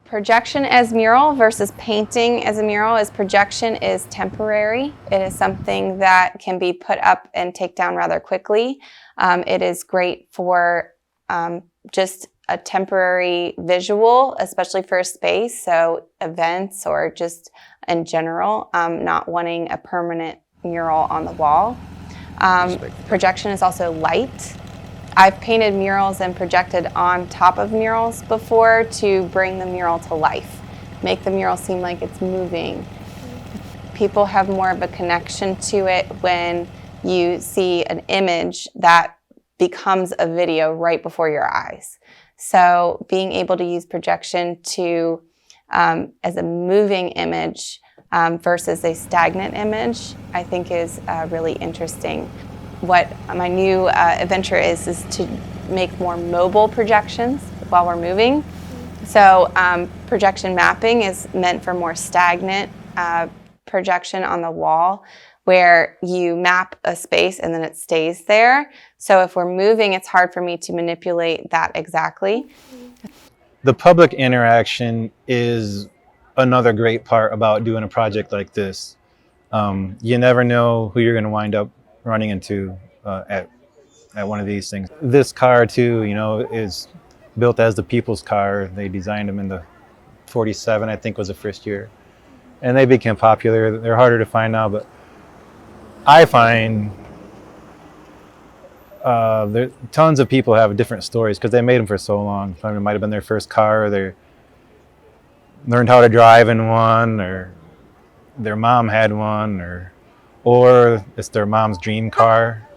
Projection as mural versus painting as a mural is projection is temporary. It is something that can be put up and take down rather quickly. It is great for just a temporary visual, especially for a space, so events or just in general, not wanting a permanent mural on the wall. Projection is also light. I've painted murals and projected on top of murals before to bring the mural to life, make the mural seem like it's moving. People have more of a connection to it when you see an image that becomes a video right before your eyes. So being able to use projection to as a moving image versus a stagnant image, I think is really interesting. What my new adventure is to make more mobile projections while we're moving. So projection mapping is meant for more stagnant projection on the wall, where you map a space and then it stays there. So if we're moving, it's hard for me to manipulate that exactly. The public interaction is another great part about doing a project like this. You never know who you're going to wind up running into at one of these things. This car too, you know, is built as the people's car. They designed them in the 47, I think was the first year. And they became popular. They're harder to find now, but I find tons of people have different stories because they made them for so long. I mean, it might have been their first car, or they learned how to drive in one, or their mom had one, or it's their mom's dream car.